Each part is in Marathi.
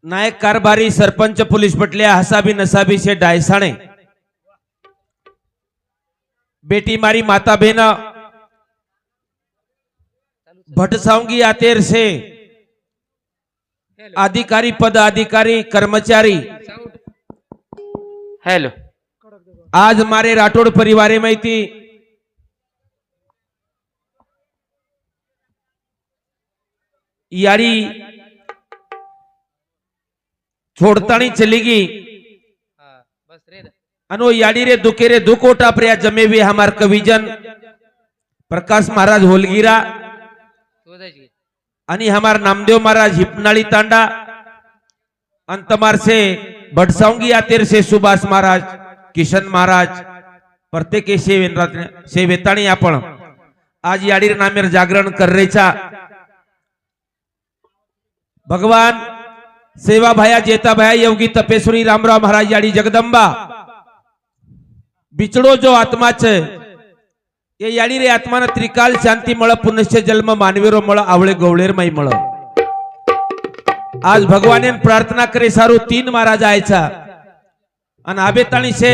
नायक कारभारी सरपंच पोलीस पटल्या हसाबी नसाबी से डायसाणे बेटी मारी माता बहना भटसाऊंगी आतेर से अधिकारी पद अधिकारी कर्मचारी हेलो आज हमारे राठौड़ परिवार में थी यारी छोड़तानी चली गई अनो याडी रे दुखे रे दुकोटा प्रिया जमे भी हमार कविजन प्रकाश महाराज होलगिरा आणि हमार नामदेव महाराज हिपनाली तांडा अंतमार से भटसाऊंगी आतेर से सुभाष महाराज किशन महाराज प्रत्येक सेवेताणी आपण आज याडीर नामेर जागरण कर्रेचा भगवान सेवा भाया जेता भाया योगी तपेश्वरी रामराव महाराज याडी जगदंबा बिचड़ो जो आत्मा छे ये याडी रे आत्मा त्रिकाल शांति मळ पुनश्च जन्म मानवीरो मळ आवळे गवळेर माई मळ आज भगवान प्रार्थना करे सारू 3 महाराज आयचा अन आबेताणी से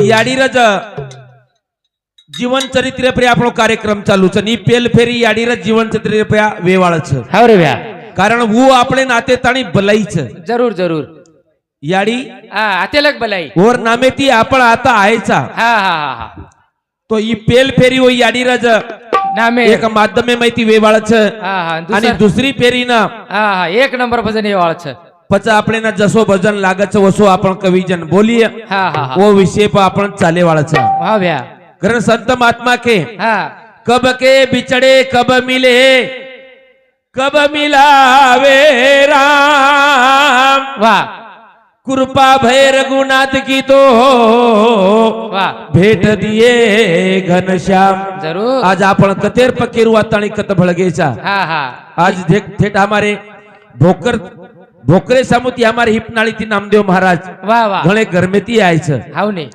याडी रज जीवन चरित्र पे आपणो कार्यक्रम चालू छ नी पेल फेरी याडी रज जीवन चरित्र पे वेवाळ छ हाव रे भ्या कारण वो आपले नाते ताणी भलाई छ जरूर जरूर याडी आतेलक भलाई और नामे ती आपण आता आयचा हा हा हा तो ई पेल फेरी वो याडी रज नामे एक माध्यमे माहिती वेवाळ छ आणि दुसरी फेरी ना हा एक नंबर भजन वेवाळ छ पचा आपले ना जसो भजन लागच वसो आपण कविजन बोलिए हा हा वो विषय पर आपण चाले वाळ छ हा भ्या कारण संत महात्मा के हा कब के बिछड़े कब मिले कब मिलावे राम वाह कृपा भय रघुनाथ की तो वाह भेट दिए घनश्याम जरूर आज आपण कतेर पकेरू वाताणी कत भळगेचा हा हा आज थेट हमारे भोकरे सामुती हमारे हिपनाली ती नामदेव महाराज वाह वाह घणे घर में ती आयछ हाव ने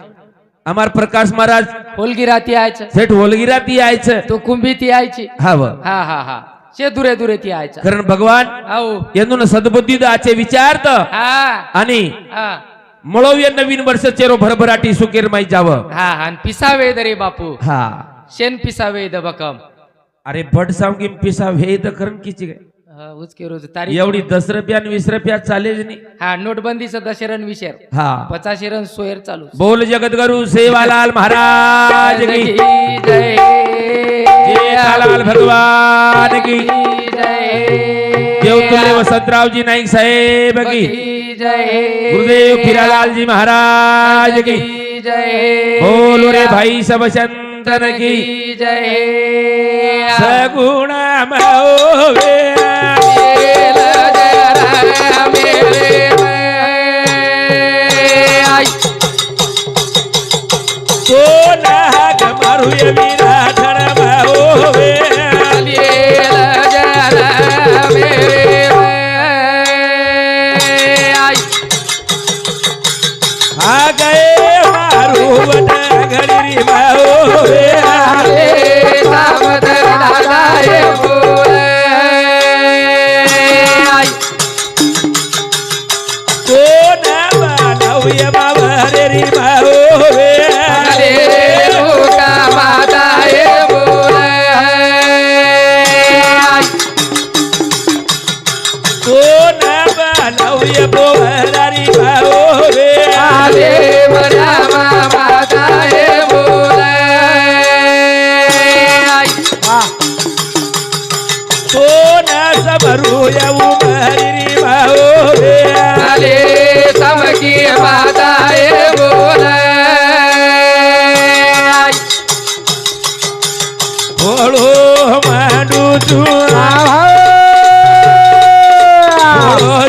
हमार प्रकाश महाराज होलगिराती आयच सेठ होलगिरा ती आयछ तो कुंभी ती आयची हाव हा हा हा शे दुरे दुरे ती आयच कारण भगवान हाव येनून सद्बुद्धी दाचे विचारत हा आणि हा मळोव्य नवीन वर्ष चेरो भरभराटी सुकेर माई जाव हा आणि पिसावे रे बापू हा शेन पिसावे द बकम अरे भट सांगी पिसा वेद करण किची काय उसके रोज तारीख एवढी 10 रुपया 20 रुपया चालेल नाही हा नोटबंदीचा दशरन विषय हा 50 रन सोयर चालू बोल जगतगुरु सेवालाल महाराज की जय जेठालाल भगवान की जय देवतुल्य वसंतराव जी नाईक साहेब की जय गुरुदेव फिरालाल जी महाराज की जय बोलो रे भाई सब संतन की जय सगुण महोवे आ गए मारू घड़ी महोवे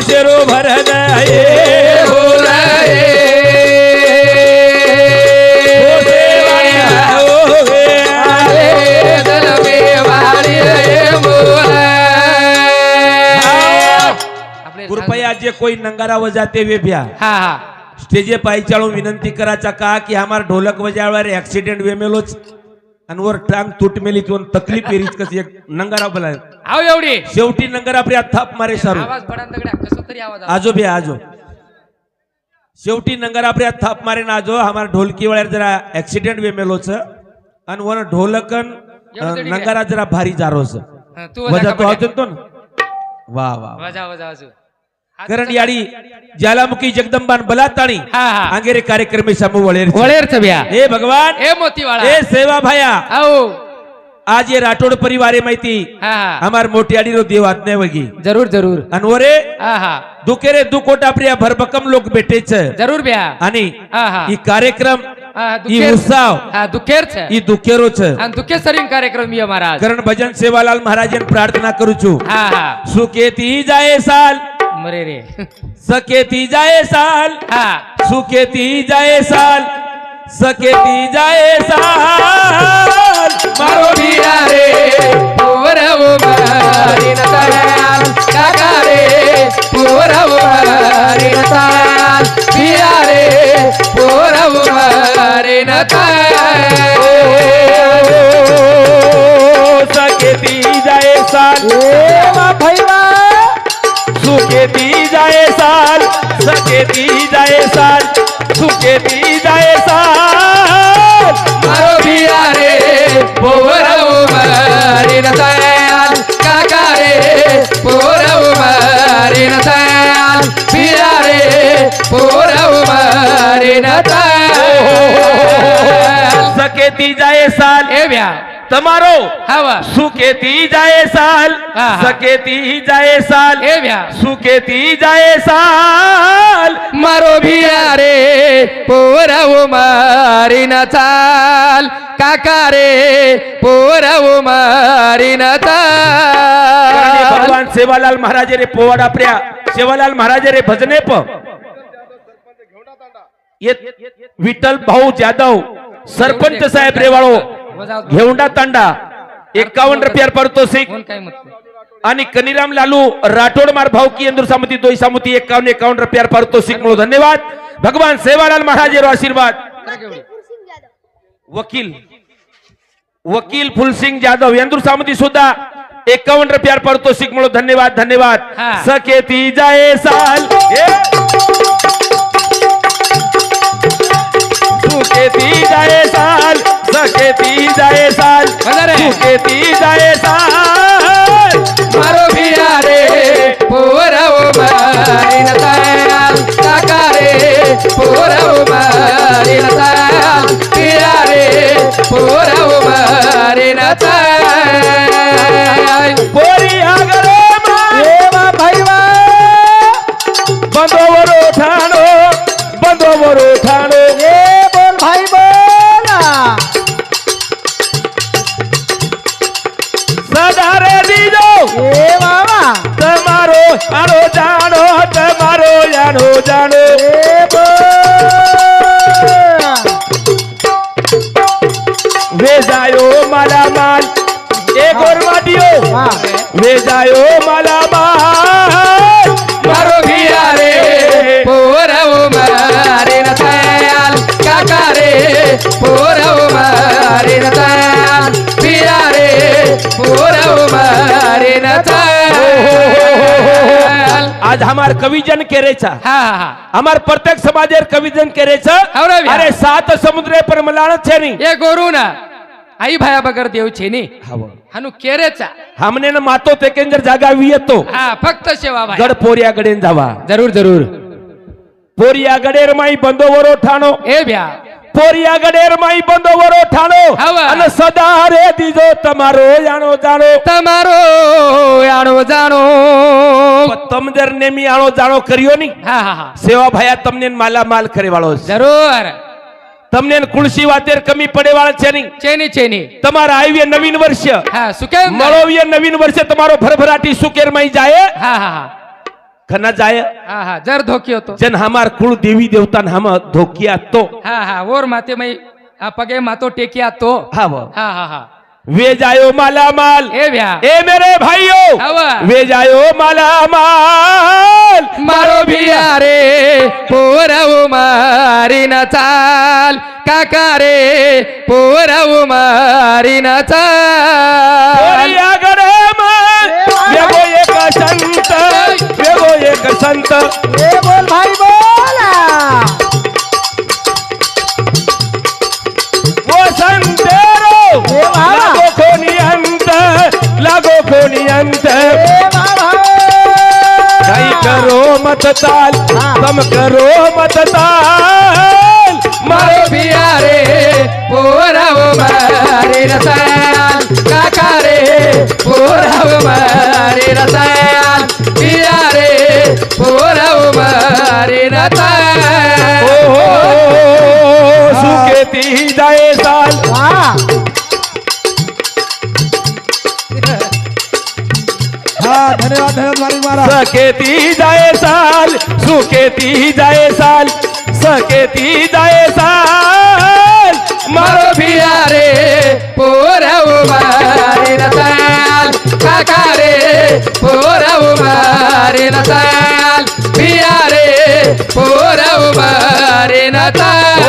शेरो भरद कृपया जे कोई नंगारा वजाते वे भ्या हा हा स्टेजे पाई चालू विनंती कराचा का कि हमार ढोलक बजावणार एक्सीडेंट वेमेलोच आणि वर टांग तुटमेली किंवा तकलीफ पेरीच कशी एक नंगारा बोलाय आव एवढी शेवटी नंगारा आपल्या थाप मारे सारू आवाज पडान दगड्या कसं तरी आवाज आला. आजो बे आजो शेवटी नंगारा आपल्या थाप मारे ना आजो हमारा ढोलकी वाळ्यार जरा ऍक्सिडेंट वे मेलोच आणि वन ढोलकन नंगारा जरा भारी जारोस हं, तू वजा तो कबड्डी. होतो ना वा वा वजा वजा वाजू कारण याडी ज्वालामुखी जगदंबान बलाताणी हा हा आंगेरे कार्यक्रमी समूह वळेर वळेर छब्या हे भगवान ए मोतीवाळा हे सेवा भाया आओ आज ये राठोड परिवारे माहिती हा हा हमार मोठी आडी रो देव आज्ञा वगी जरूर जरूर अनवरे हा हा दुकेरे दुकोटा प्रिया भरभकम लोक भेटेच जरूर ब्या आणि हा हा ही कार्यक्रम हा ही दुखेर उत्सव हा दुखेर छ ही दुखेरोच आणि दुखे सरिंग कार्यक्रम ये महाराज कारण भजन सेवालाल महाराजन प्रार्थना करू छु हा हा सुकेती जाए साल मरे रे सकेती जाए साल हा सुकेती जाए साल सकेती जाए साल मारो बिया रे पोरव मारी नताल काका रे पोरव मारी नताल बिया रे पोरव मारी नताल सकेती जाए साल भैया सुकेती जाए साल सकेती जाए साल सुकेती जाए साल मारो बिया रे पोरव मारी नताल काका रे पोरव मारी नताल बिया रे पोरव मारी नताल सकेती जाए साल ए ब्या તમારો हवा સુકેતી જાય સાલ હા, હા. સકેતી જાય સાલ ए ब्या સુકેતી જાય સાલ मारो भिया रे पोरव मारी न चाल काका रे पोरव मारी न चाल भगवान सेवालाल महाराज रे पोवाडा प्रिया सेवालाल महाराज रे भजने प ये विठ्ठल भाऊ जाधव सरपंच साहेब रेवाळो घेवंडा तांडा 51 रुपयार पारितोषिक कोण काय मत आणि कनिराम लालू राठोड मार भाऊ की इंदुर सामुती दोई सामुती 51 रुपयार पारितोषिक म्हणून धन्यवाद भगवान सेवालाल महाराज रो आशीर्वाद वकील वकील फुलसिंग जाधव इंदुर सामुती सुद्धा 51 रुपयार पारितोषिक म्हणून धन्यवाद धन्यवाद हा. सकेती जाए साल सुकेती जाए साल सकेती जाए साल बंदरे. सुकेती जाए साल मारो भिया रे पोरव मारी न चाल काका रे पोरव मारी न चाल भिया रे पोरव मारी न चाल पोरी आगरे मा भाईवा बंदोवरो ठाणो बंदोवरो ठाणो बोल भाई बोला सदारे दीजो ए मामा તમારો આનો જાણો તમારો જાણો જાણો વેજાયો માલા માલ એ ગોરવાડીઓ વેજાયો માલા માલ मारो भिया रे पोरव मारी न चाल काका रे पोरव मारी न चाल भिया रे पोरव मारी न चाल आज हमार कविजन केरेचा हा हा हमार प्रत्येक समाजेर कविजन केरेचा हवरा बिया. अरे 7 समुद्रे पर मलाण छे नी ये गोरू ना आई भाया बगर देव छे नी हनु केरेचा हमने न मातो तेकेंजर जागा वियतो हा फक्त सेवा भाई गड पोरिया गडेन जावा जरूर जरूर पोरिया गडेर माई बंदोवरो ठाणो ए ब्या पोरिया गडेर माई बंदोवरो ठाणो हवा. અને સદા રે દીજો તમારો જાણો જાણો તમારો આણો જાણો તમજર નેમી આણો જાણો કર્યો ની હા હા હા સેવા ભાયા તમને માલા માલ કરે વાળો છે જરૂર તમને કુળસી વાતેર કમી પડે વાળા છે નહીં ચેની ચેની તમારા આવીએ નવીન વર્ષ હા સુકેમ મળોવીએ નવીન વર્ષે તમારો ભરભરાટી સુકેર માં જાય હા હા હા ખના જાય હા હા જર ધોક્યો તો જન हमार कुल देवी देवता हम धोकिया तो હા હા ઓર માતે મય આ પગે માતો ટેક્યા તો हाँ वो હા હા હા वे जायो माला माल એ ભ્યા ए मेरे भाइयों हवा. वे जायो माला माल મારો भिया રે પોરવ મારી ન ચાલ काका रे पोरव मारीन चाल या गरम वेगो एक संत वेगो एक संत ए बोल भाई बोला वो संतेरो ए बाबा लागो कोणी अंत ए बाबा काही करो मत ताल तम करो मत ताल मारो पिया रे पोरव मारीन चाल काका रे पोरव मारीन चाल पिया रे पोरव मारीन चाल सुकेती जाए साल वाह हाँ धन्यवाद धन्यवाद मालिक महाराज सकेती जाए साल सुकेती जाए साल सकेती जाए साल मारो पिया रे पोरव मारीन चाल काका रे पोरव मारीन चाल पिया रे पोरव मारीन चाल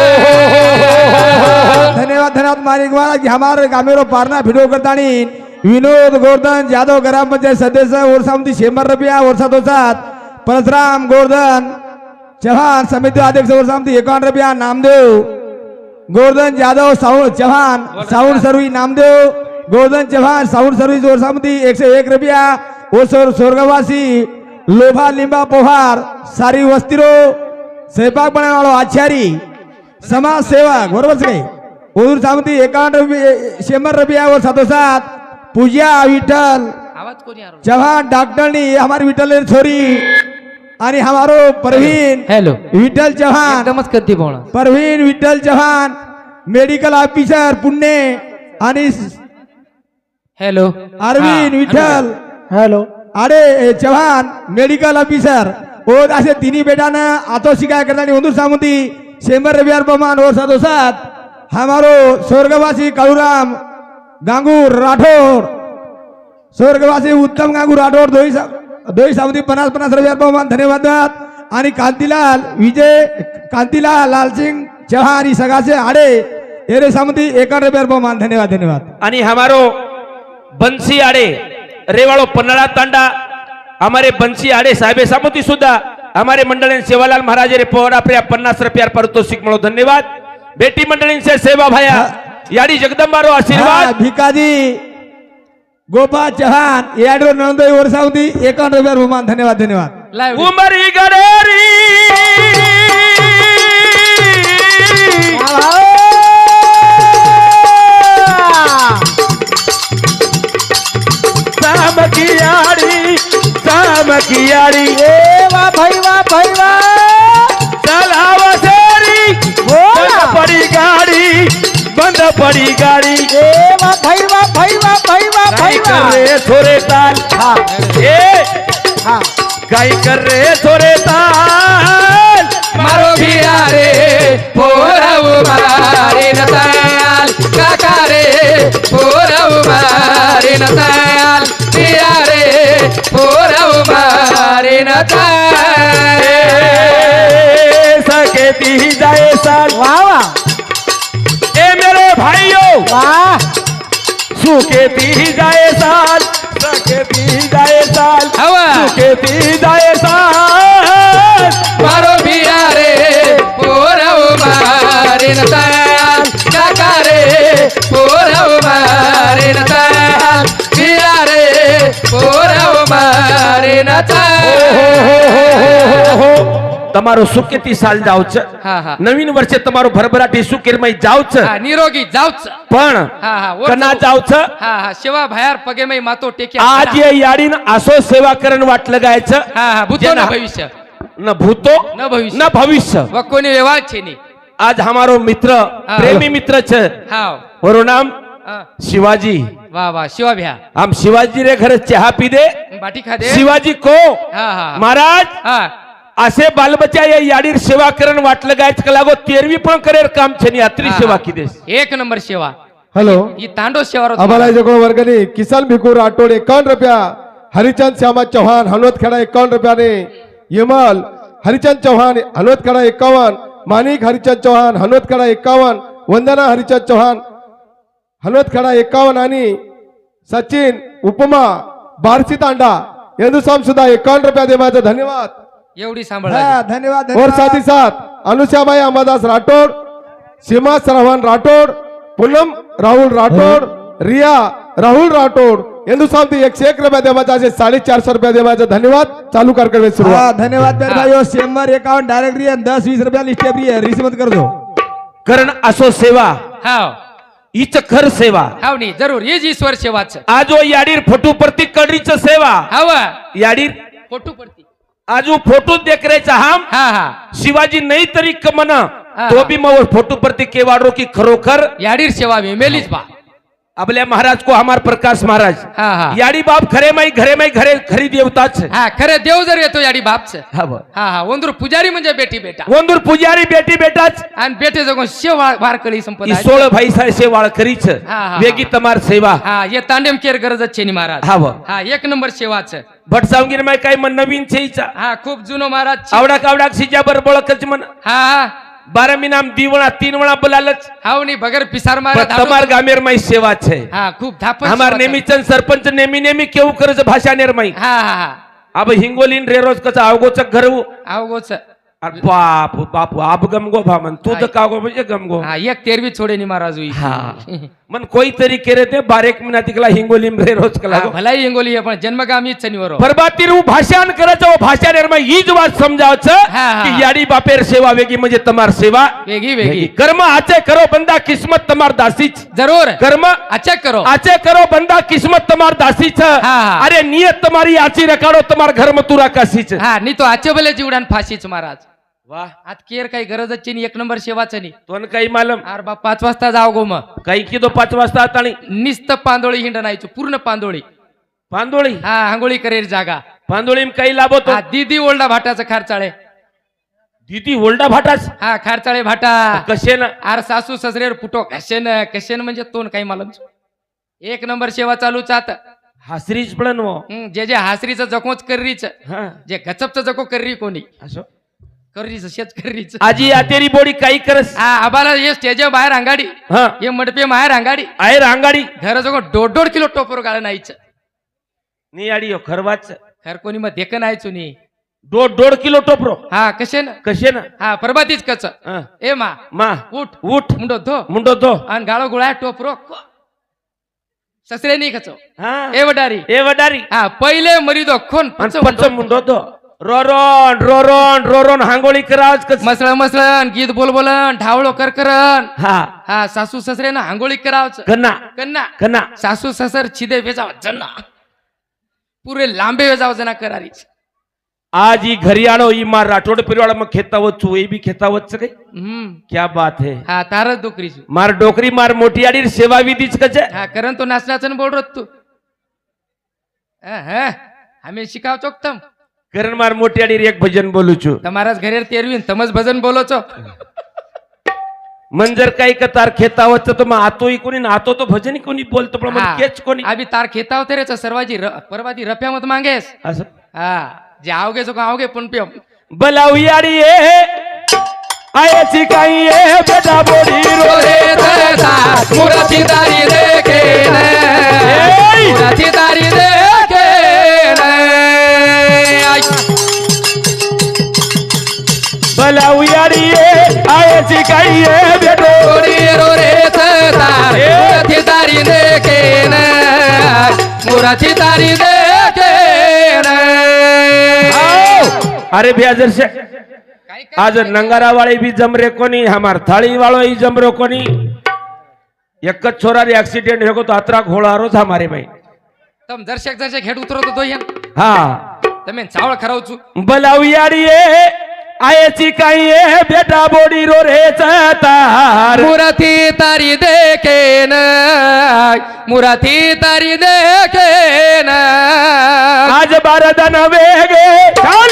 धन्यवाद धन्यवाद मालिक महाराज की हमारे गामेरो पारना भिडिओ करतानी विनोद गोवर्धन जादव ग्राम पंचायत सदस्य वर्षामध्ये 100 रुपया वर्षा 2007 परशुराम गोवर्धन चव्हाण समिती अध्यक्ष वर्षामध्ये 51 रुपया Namdev Govardhan Jadhav Chavan sound service Namdev Govardhan Chavan sound service वर्षामध्ये 101 रुपया ओसर स्वर्गवासी लोभा लिंबा पोहार सारी वस्तीरो स्वयंपाक बनवालो आचारी समाज सेवक बरोबर से ओदूर सामती 51 रुपया वर्षा 2007 पूजा विठल आवाज कोणी आरो चव्हाण डॉक्टरनी हमारी विठल छोरी आणि हमारो परवीन हॅलो विठल चव्हाण एकदमच कधी बोला परवीन विठल चव्हाण मेडिकल ऑफिसर पुणे आणि हॅलो अरविंद विठल हॅलो अरे चव्हाण मेडिकल ऑफिसर और असे तिन्ही बेटानं आतो शिकाय करताना ओदूर सामती 100 रुपया प्रमाण वर्षा 2007 हमारो स्वर्गवासी काळूराम गांगूर राठोड स्वर्गवासी उत्तम गांगूर राठोड दोही सामती 50 रुपया प्रमाण धन्यवाद आणि कांतीलाल विजय कांतीलाल लालसिंग चौहान सगासे आडे एरे सामती 51 रुपया प्रमाण धन्यवाद धन्यवाद आणि हमारो बंसी आड़े रेवाड़ो पन्नाड़ा तांडा हमारे बंसी आड़े साहेबे सामती सुद्धा हमारे मंडळी सेवालाल महाराज रे पोरा प्रिया 50 रुपया पारितोषिक मिळो धन्यवाद बेटी मंडळी से सेवा भाया याडी जगदंबारो आशीर्वाद भिकाजी गोपाल चव्हाण याडो नंदोई वर्षावती 51 रुपया प्रमाण धन्यवाद धन्यवाद लाईव्ह उमरी गडेरी सामकियाड़ी ए वाह भाई वाह चलाव सेरी बंद पड़ी गाड़ी ए वाह भाई वाह गाई कर रे थोड़े ताल हाँ हाँ गाई कर रे थोड़े ताल मारो भिया रे पोरव मारीन चाल काका रे पोरव मारीन चाल पिया रे पोरव मारीन चाल सकेती जाए साल वाह ए मेरे भाइयों वाह सुकेती जाए साल सकेती जाए साल हवा सुकेती जाए साल मारो भिया रे पोरव मारीन चाल काका रे पोरव मारीन चाल पिया रे पोरव मारीन चाल તમારો સુકેતી સાલ જાવચ હા હા નવીન વર્ષે તમારો ભરભરાટી સુકેરમય જાવચ હા નિરોગી જાવच પણ હા હા કના જાવચ હા હા સેવા ભાયાર પગે मै मातो टेक्या आज ये याडीन आसो सेवा करण वाट लगायच हा हा भूतो ना भविष्य न भूतो न भविष्य न भविष्य व कोणी व्यवहार छे नी आज हमारो मित्र हाँ। प्रेमी मित्र छ हा ओरो नाम हा. शिवाजी वाह वाह शिवा भ्या हम शिवाजी रे घर चाह पी दे बाटी खा दे शिवाजी को हा हा महाराज हा असे बालबच्चा या याडीर सेवा करण वाट लगायच का लागो 13वी पण करेर काम छे नी अत्री हा, सेवा हा. की देस एक नंबर सेवा हॅलो ही तांडो सेवा आम्हाला जगो वर्गणी किसान भिकू राठोड 51 रुपया हरिचंद श्यामा चौहान हनवत खेडा 51 रुपयाने यमल हरिचंद चौहान हनवत खेडा 51 माणिक हरिचंद चौहान हनवतखेडा 51, वंदना हरिचंद चौहान हनवतखेडा 51 आणि सचिन उपमा बारसी तांडा यंदुसाम सुद्धा 51 रुपया देवाचा धन्यवाद। एवढी सांभाळ हा, धन्यवाद और धन्यवाद. साथ ही साथ अनुषाबाई अंबादास राठौड़, सीमा श्रवण राठौड़, पूनम राहुल राठौड़, रिया राहुल राठौड़ यंदुसाम 101 रुपया देवाचा 450 रुपया देवाचा धन्यवाद। चालू कार्यक्रम हा, सुरुवात। धन्यवाद मेरे भाइयों. शेमर 51 डायरेक्ट रिया 10-20 रुपया लिस्ट है रिसीव मत कर दो. करण असो सेवा हाव हीच खर सेवा. हाव नी जरूर हेच ईश्वर सेवाच आजो याडीर फोटो प्रति कडरीच सेवा हाव याडीर फोटो पडती आजो फोटो देखरेचा हम हा हा शिवाजी नाही तरी कमना हा. तो भी मग फोटो प्रति केवाडो की खरोखर याडीर सेवा मेलीच बा आपल्या महाराज को हमार प्रकाश महाराज हा हा याडी बाप खरे माई घरे खरी देवताच हा खरे देव जर येतो याडी बापच हा हा हा वंदूर पुजारी म्हणजे बेटी बेटा वंदूर पुजारी बेटी बेटाच आणि बेटे जगून शेव वारकळी संपदा 16 भाई साहेब वाळकरीच हा, हा. वेगी तमार सेवा हा हे तांडेम केर गरजच छे नी महाराज हा व. हा एक नंबर सेवाच भटसावगीर माय काय मन नवीन छेईचा हा खूप जुनो महाराज छे. आवडा कावडा सिजा बळकच मन हा हा 12 मी नाम दिवणा 3 वेळा बोलालच हाव नी बगर पिसार मारा तमार गामेर माई सेवा छे हा खूप धापण हमार सेवा नेमीचन सरपंच नेमी केव करज भाषा निर्माई हा हा हा अब हिंगोलीन रेरोज कचा अवगोच घरवू आवगोच अरे बाप बाप आप गमगो भामन तू तर कागो म्हणजे गमगो हा एक तेरवी छोडे नी महाराज हुई हा मन कोई तरी केरे ते 12 मिनिट तिकला हिंगोली रेरोज कला हा, भलाई हिंगोली आहे पण जन्मगामी चनीवर परबातीर भाषण करायचं भाषा निर्माण हीच वाट समजावचं हा, हा. की याडी बापेर सेवा वेगी म्हणजे तमार सेवा वेगी वेगी कर्म आचे करो बंदा किस्मत तमार दासीच जरूर कर्म अच्छा करो आचे करो बंदा किस्मत तमार दासीच हा. अरे नियत तुम्हारी आची रकाडो तमार घर मथुरा कासीच हा नी तो आचे भले जीवडान फाशीच महाराज वाह आत केर काही गरजच नी एक नंबर सेवाच नी तो काही मालम अरे बा 5 वाजता जाव गो मग काही की तो 5 वाजता आता आणि निस्त पांदोळी हिंड नाहीचो पूर्ण पांदोळी पांदोळी हा आंघोळी करेर जागा पांदोळी काही लाभ होतो हा दीदी ओल्डा भाटाचं खारचाळे दीदी ओल्डा भाटाच हा खारचाळे भाटा कसे ना आर सासू ससरेर फुटो कशेन म्हणजे तोन काही मालम एक नंबर सेवा चालूच आता हासरीच पडन वो जे हासरीचं जकोच कर्रीच हा जे गचपचं जको कर्री कोणी असो कर्रीच शेत कर्रीच आजी आतेरी बोडी काही करस हा आबाला हे स्टेज बाहेर अंगाडी हा हे मडपे बाहेर अंगाडी आहे रांगाडी घर जगो 1.5 किलो टोपर गाळ नाहीच नी आडी हो खरवाच खर कोणी मग देख नाहीच नी 1.5 किलो टोपरो हा कशे ना कसे ना हा परबातीच कच हा. ए मा मा उठ उठ मुंडो धो मुंडो तो आणि गाळो गुळा टोपरो ससरे नाही खचो हा ए वडारी ए वडारी हा पहिले मरी दो खोन आणि पच मुंडो तो रोरोन हांगोळी करावच कस मसळण गीत बोलबोलन ढावळो करकरण हा हा सासू ससरे ना आंघोळी करावच कन्ना कन्ना कन्ना सासू ससर छिदे वेजाव जना पुरे लांबे वेजाव जना करारीच आज ही घरी आलो ही मार राठोड परिवार मग खेतावत चू भी खेतावत काही क्या बात है हा तारच डोकरीच मार डोकरी मार मोठी आडीर सेवा विधीच कचे हा करण तो नाचनाचं बोल रत तू आम्ही शिकाव चोकतम करण मार मोठी आडीर एक भजन बोलू छू તમારા ઘરે તેરવીન તમજ ભજન બોલો છો मन जर काही कतार खेतावत तर मग आतोही कोणी ना आतो तो भजन कोणी बोलतो पण मग केच कोणी आबी तार खेताव तेरेच सर्वाजी परवादी रफ्या मत मांगेस असं हा जे आवगे जो आवगे पण पे बलावी आडी ये आयची काही ये बेटा बोडी रो रे तसा मुराची दारी देखे मुराची दारी देखे बलावी आडी ये आयची काही ये बेटा बोडी रो रे तसा मुराची दारी देखे मुराची दारी देखे अरे ब्याजर से आज नंगारा वाले भी जमरे कोनी हमार थाली वालों ही जमरो कोनी एक छोरा रे एक्सीडेंट हो तो अतरा घोड़ा रोज हमारे भाई तम दर्शक हेड उतरो तो दोया हाँ तमें चावल खराव छु बलावी आडी ये आयची काही ये बेटा बोडी रो रे तार मुराती तारी देखे न मुराती तारी देखे न आज बारदन वेगे चल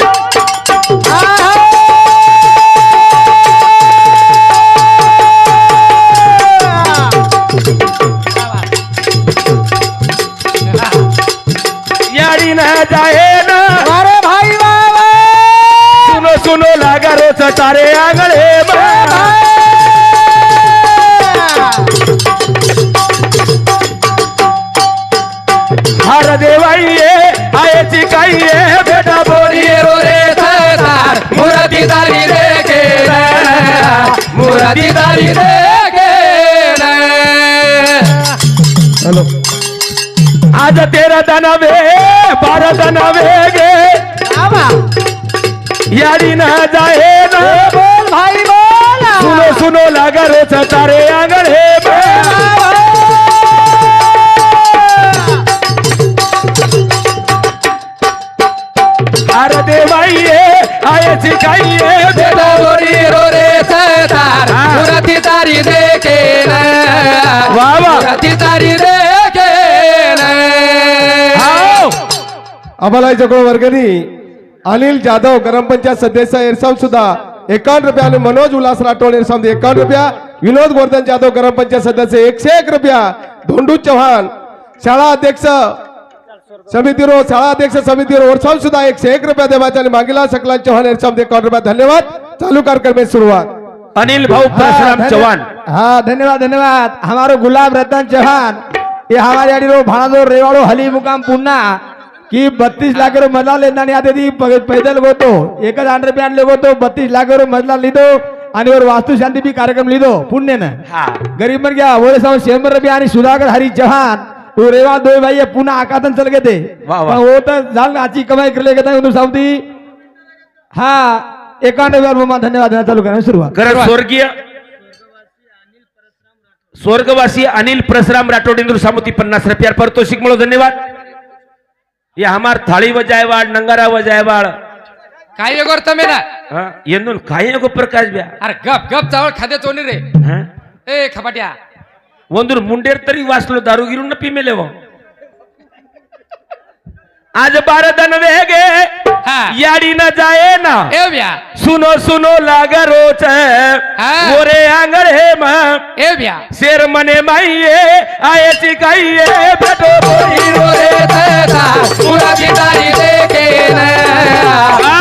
यारी न जाए ना अरे भाई बाबा सुनो सुनो लागा रोज तारे आंगळे हर देवाई आयची काही बेटा बोली रो रे सरदार मुरादी दारी रे गेला मुरादी दारी रे गेला हॅलो आज तेरा दानवे 12 दानवे गे यारी ना जाए ना बोल भाई बोल सुनो सुनो लागा रोज तारे आंगळे अरे देवाई आयची काही बेटा बोली रो रे सरदार मुरादी दारी रे गेला वा वा मुरादी दारी रे गेला आम्हाला याच्याकडे वर्गणी अनिल जाधव ग्रामपंचायत सदस्य एरसाम सुद्धा 51 रुपया आणि मनोज उल्हास राठोड एरसाम 51 रुपया विनोद गोवर्धन जाधव ग्रामपंचायत सदस्य 101 रुपया धोंडू चव्हाण शाळा अध्यक्ष समिती ओरसाम सुद्धा 101 रुपया देवाचे आणि मागीला सकला चव्हाण एरसाम 51 रुपया धन्यवाद चालू कार्यक्रम सुरुवात अनिल भाऊ परशुराम चौहान हाँ धन्यवाद धन्यवाद हमारो गुलाब रतन चौहान ये हमारे अड़ी रो भाणादो रेवाड़ो हली मुकाम पुन्ना कि 32 लाख रो मजला लेना नहीं आते थी पैदल गो तो 1 रुपया ले गो तो 32 लाख रो मजला लीधो आणि वर वास्तु शांती भी कार्यक्रम लीधो पुण्य न गरीब मन गया वोले साव 100 रुपया आणि सुधाकर हरी चौहान तो रेवा दो भाई पुन्हा आकातन चल गए थे वाह, वाह। पण वो तो जाल आची कमाई कर ले गए थे सावती हाँ 91 रुपया धन्यवाद चालू करा सुरुवात खरं स्वर्गवासी अनिल परशुराम राठोड इंदूर सामुती 50 रुपया पारितोषिक मिळो धन्यवाद ये हमार थाळी वजायवाड़ नंगारा वजायवाड़ काय वेगोर तमे ना एंदून काय गो प्रकाश ब्या अरे गप गप चावळ खादे चोनी रे ए खपाट्या ಒಂದೂರು ಮುಂಡೇರ್ ತರಿ ವಾಸ್ಲು ದಾರುಗಿರುನ್ನ ಪಿಮೆಲೆವ आज 12 दनवेगे हाँ। याडी न जाए ना ए ब्या सुनो सुनो लागा रोच हाँ। ओरे आंगण हे मा ए ब्या शेर मने माईये आये चिकाईये बेटो बोली रो रे तेता मुरादी दारी रे गेला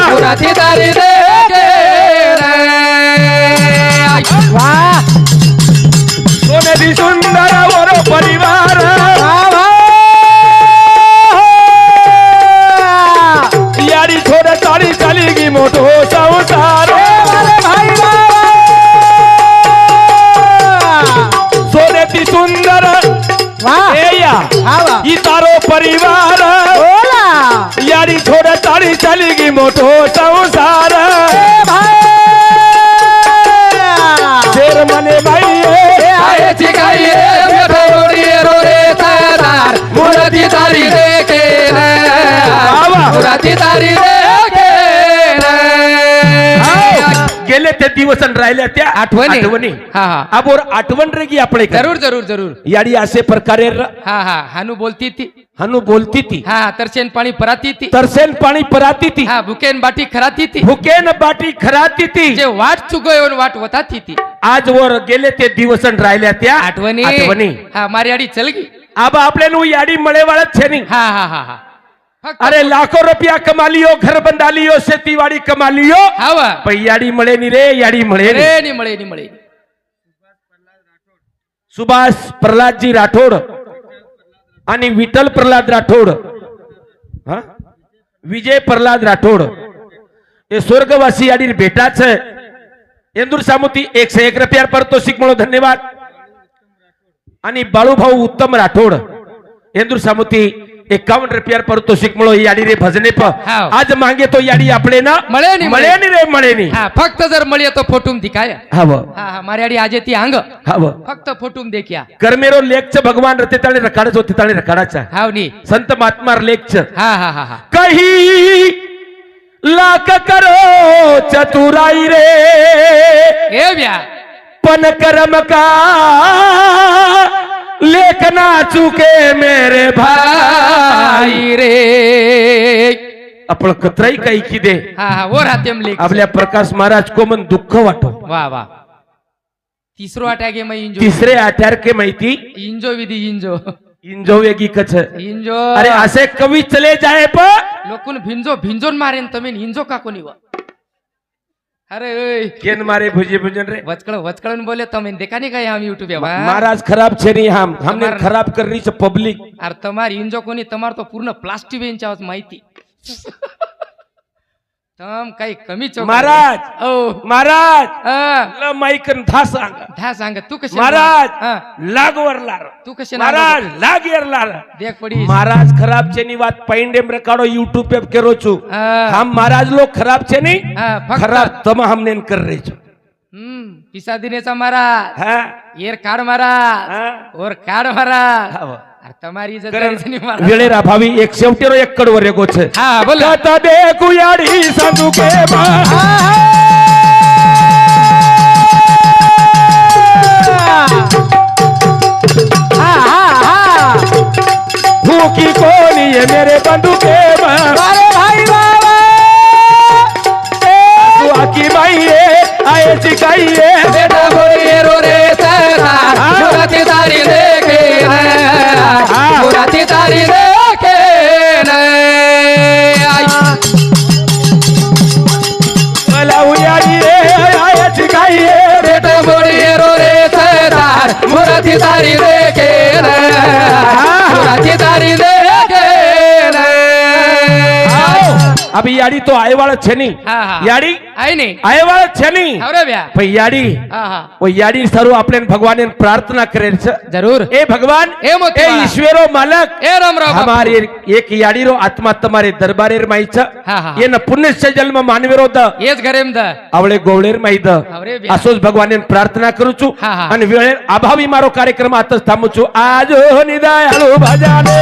मुरादी दारी रे गेला वाह सोने दी सुंदर ओरो परिवार यारी छोड़ ताड़ी चलीगी मोटो संसार सोने दी सुंदर एया ई तारो परिवार यारी छोड़ ताड़ी चलीगी मोटो संसार शेर मने भाई आये चिकाई रे रोरी रो रे तार मुरादी दारी रे गेला मुरादी दारी रे गेला गेले ते दिवस आणि राहिल्या त्या आठवणी हा हा आबोर आठवण रे की आपले जरूर जरूर जरूर याडी असे प्रकारे हा हा हानू बोलती ती हनु बोलती ती हा तरसेन पाणी पराती ती तरसेन पाणी पराती ती हा भुकेन बाटी खराती ती भुकेन बाटी खराती ती जे वाट चुको येऊन वाट वताती ती आज वर गेले ते दिवस आणि राहिल्या त्या आठवणी हा मारी आडी चलगी आबा आपल्याला याडी मळेवाळत छे नाही हा हा हा हा फक्त अरे लाखो रुपया कमा लियो घर बंदा लियो शेतीवाडी कमा लियो हावा पण याडी मळे नि रे याडी मळे रे रे नि मळे सुभाष प्रल्हादजी राठोड आणि विठ्ठल प्रल्हाद राठोड हा? विजय प्रल्हाद राठोड हे स्वर्गवासी याडी भेटाच इंदूर सामुती 101 रुपया पारितोषिक म्हणून धन्यवाद आणि बाळूभाऊ उत्तम राठोड इंदूर सामुती 51 रुपया पारितोषिक म्हणून याडी रे भजने हाव. आज मागे तो याडी आपले ना मळे नि मळे नि रे मळे नि हा फक्त जर मळी तो फोटूम दिखाया हवं हा हा मारी आडी आजे ती अंग हवं फक्त फोटूम देखिया कर्मेरो लेखच भगवान रते ताळे रकाडच होते ताळे रकाडाचा हाव नी संत महात्मार लेखच हा हा हा हा कही लाख करो चतुराई रे ए ब्या पन कर्म का लेखना चुके मेरे भाई आई रे आपण कतराई काही की दे हा हा वो राहते लेख आपल्या प्रकाश महाराज को मन दुःख वाटो वा वा तिसरो अटॅक मै इंजो तिसरे आठ्यार के माहिती इंजो विधी इंजो इंजो वेगी कछ इंजो अरे असे कवी चले जाए प लोकून भिंजो भिंजोन मारेन तमेन इंजो का कोणी वा अरे ओय केन मारे भुजे भुजन रे वचकड़न बोले तो मैं देखा नहीं हम यूट्यूब पे महाराज खराब छे नहीं हमने તમાર- खराब कर रही છે पब्लिक अरे तुम्हारी इंजो कोणी तुम्हार तो पूर्ण प्लास्टिक बेंच आहोत माहिती तम काही कमी चौक महाराज ओ महाराज हा ल माईकन धा सांगा धा सांग तू कशी महाराज हा लागवर लार तू कशी महाराज लागेर लार देख पडी महाराज खराब छे ની વાત પૈંડેમ રેકાડો યુટ્યુબ पे करो છું હા. हम महाराज लोग खराब छे नहीं હા, ફક્ત- खराब तम हमने कर रही छो पिसा दिनेचा महाराज हाँ येर काढ महाराज हाँ ओर काढ महाराज હા अरे તમારી इज्जत कारण करायची नाही महाराज वेळेरा भावी एक शेवटेरो एक कडवर रेगो छे हा बोल कथा देखू याडी सांगू के भूखी कोनी है मेरे बंधु के अरे भाई बाबा तू आकी माई आए सिखाइए बेटा बोलिए रो रे तेरा मुराती तारी देखे मुराती तारी देखे आई लाऊ याडी आए सिखाइए बेटा बोलिए रो रे तेरा मुराती तारी देखे मुराती तारी देखे अभी याडी तो आए वाला छे नहीं हाँ, हाँ. याडी आई नहीं आए वाला छे नहीं अरे ब्या भाई याडी हाँ हाँ वो याडी सारू आपले भगवान प्रार्थना करे छे जरूर ए भगवान ए मोती ए वाला. ईश्वरो मालक ए राम राम बापू. हमारी एक याडी रो आत्मा तुम्हारे दरबारेर माई छ हा, हा. ये न पुण्य से जन्म मानवेरो the H घरेम the Awale गोवळेर my the अरे ब्या. असोच भगवान प्रार्थना करू छु हा, हा. आणि वेळेर अभावी मारो कार्यक्रम आताच थांबू छु आज निदयाळू भजाने